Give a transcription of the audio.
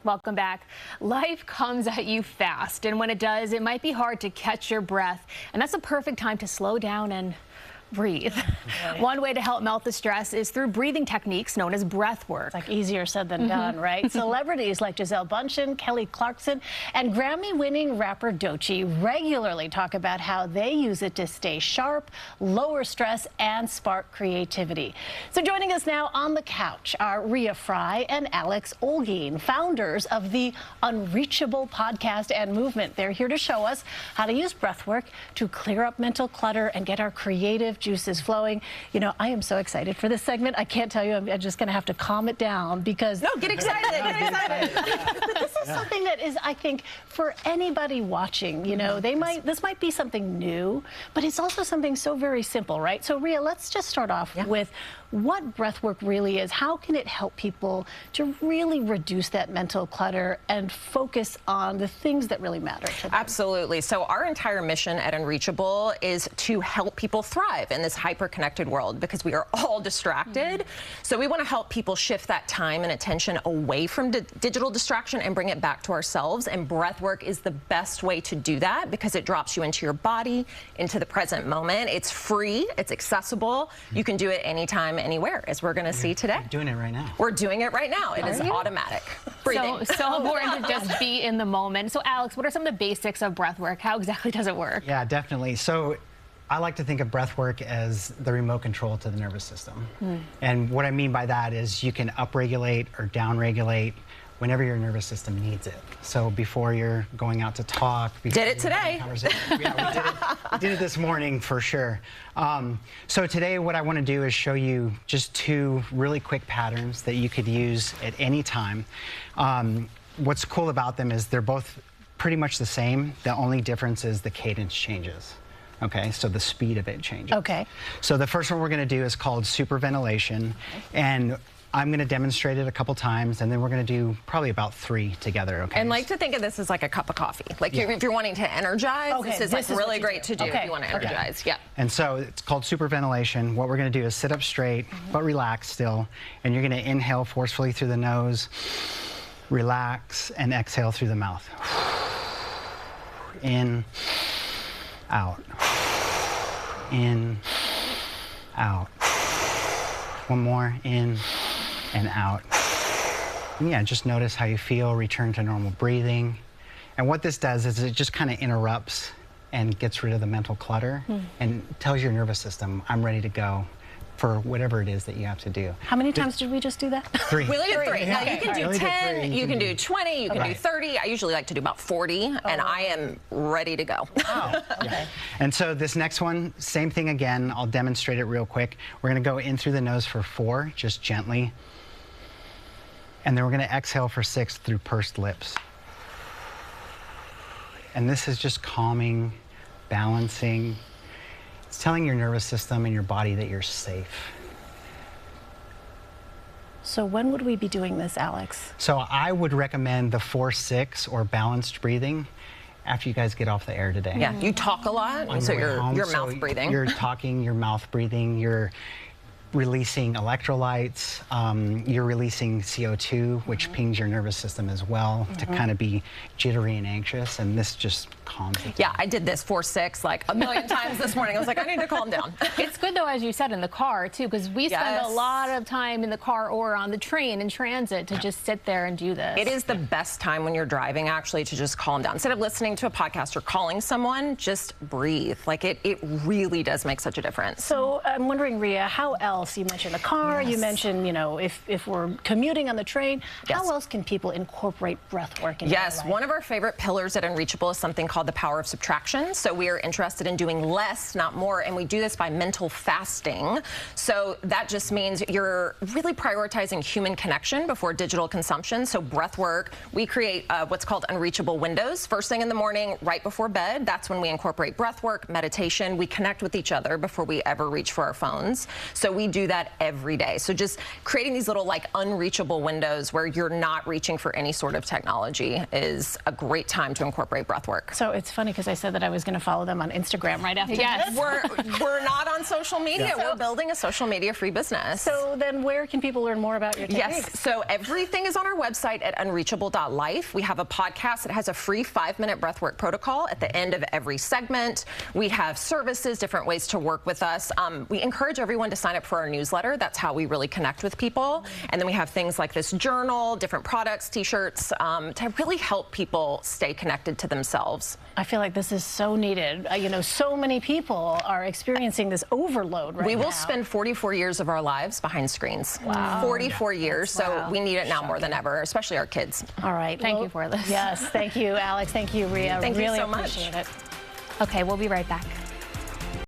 Welcome back. Life comes at you fast, and when it does, it might be hard to catch your breath. And that's a perfect time to slow down and breathe. One way to help melt the stress is through breathing techniques known as breath work. It's like easier said than done, right? Celebrities like Giselle Bundchen, Kelly Clarkson, and Grammy-winning rapper Doechii regularly talk about how they use it to stay sharp, lower stress, and spark creativity. So joining us now on the couch are Rhea Frey and Alex Holguin, founders of the Unreachable podcast and movement. They're here to show us how to use breathwork to clear up mental clutter and get our creative juices flowing. You know, I am so excited for this segment. I can't tell you, I'm just going to have to calm it down because... No, get excited, get excited. But this is something that is, I think, for anybody watching, you know, this might be something new, but it's also something so very simple, right? So, Rhea, let's just start off with what breathwork really is. How can it help people to really reduce that mental clutter and focus on the things that really matter to them? Absolutely. So our entire mission at Unreachable is to help people thrive in this hyper-connected world because we are all distracted. So we want to help people shift that time and attention away from digital distraction and bring it back to ourselves. And breathwork is the best way to do that because it drops you into your body, into the present moment. It's free. It's accessible. You can do it anytime, anywhere, as we're going to see today. We're doing it right now. We're doing it right now. It is automatic. Breathing. So important to just be in the moment. So, Alex, what are some of the basics of breathwork? How exactly does it work? Yeah, definitely. So I like to think of breathwork as the remote control to the nervous system. And what I mean by that is you can upregulate or downregulate whenever your nervous system needs it. So before you're going out to talk. Did it today. Yeah, we did it this morning for sure. So today what I want to do is show you just two really quick patterns that you could use at any time. What's cool about them is they're both pretty much the same. The only difference is the cadence changes. Okay, so the speed of it changes. Okay. So the first one we're going to do is called superventilation. And I'm going to demonstrate it a couple times, and then we're going to do probably about 3 together, okay? And like to think of this as like a cup of coffee. Like if you're wanting to energize, this is like really great to do if you want to energize. Yeah. And so it's called superventilation. What we're going to do is sit up straight, but relax still. And you're going to inhale forcefully through the nose, relax, and exhale through the mouth. In, out. In, out. One more, in and out. And yeah, just notice how you feel, return to normal breathing. And what this does is it just kind of interrupts and gets rid of the mental clutter and tells your nervous system, I'm ready to go for whatever it is that you have to do. How many times did we just do that? 3. We only did 3. Now you can do 10, you can do 20, you can do 30. I usually like to do about 40, and I am ready to go. Wow. Okay. And so this next one, same thing again. I'll demonstrate it real quick. We're going to go in through the nose for 4, just gently. And then we're going to exhale for 6 through pursed lips. And this is just calming, balancing. It's telling your nervous system and your body that you're safe. So when would we be doing this, Alex? So I would recommend the 4-6 or balanced breathing after you guys get off the air today. Yeah, you talk a lot, so you're mouth breathing. You're talking, you're mouth breathing, you're releasing electrolytes, you're releasing CO2, which pings your nervous system as well to kind of be jittery and anxious, and this just calms it down. Yeah, I did this 4-6 like a million times this morning. I was like, I need to calm down. It's good, though, as you said, in the car, too, because we spend a lot of time in the car or on the train in transit to just sit there and do this. It is the best time when you're driving, actually, to just calm down. Instead of listening to a podcast or calling someone, just breathe. Like, it really does make such a difference. So I'm wondering, Rhea, how else? You mentioned a car, you mentioned, you know, if we're commuting on the train, how else can people incorporate breath work in their life? One of our favorite pillars at Unreachable is something called the power of subtraction. So we are interested in doing less, not more, and we do this by mental fasting. So that just means you're really prioritizing human connection before digital consumption. So breath work, we create what's called Unreachable windows. First thing in the morning, right before bed, that's when we incorporate breath work, meditation. We connect with each other before we ever reach for our phones. So we do that every day. So just creating these little like unreachable windows where you're not reaching for any sort of technology is a great time to incorporate breathwork. So it's funny because I said that I was going to follow them on Instagram right after this. We're not on social media. Yeah. We're building a social media free business. So then where can people learn more about your techniques? Yes, so everything is on our website at unreachable.life. We have a podcast that has a free 5-minute breathwork protocol at the end of every segment. We have services, different ways to work with us. We encourage everyone to sign up for our newsletter. That's how we really connect with people. And then we have things like this journal, different products, t-shirts, to really help people stay connected to themselves. I feel like this is so needed. You know, so many people are experiencing this overload right now. We will spend 44 years of our lives behind screens. Wow. 44 years, so we need it now more than ever, especially our kids. All right. Thank you for this. Yes, thank you, Alex. Thank you, Rhea. Thank you so much. Appreciate it. Okay, we'll be right back.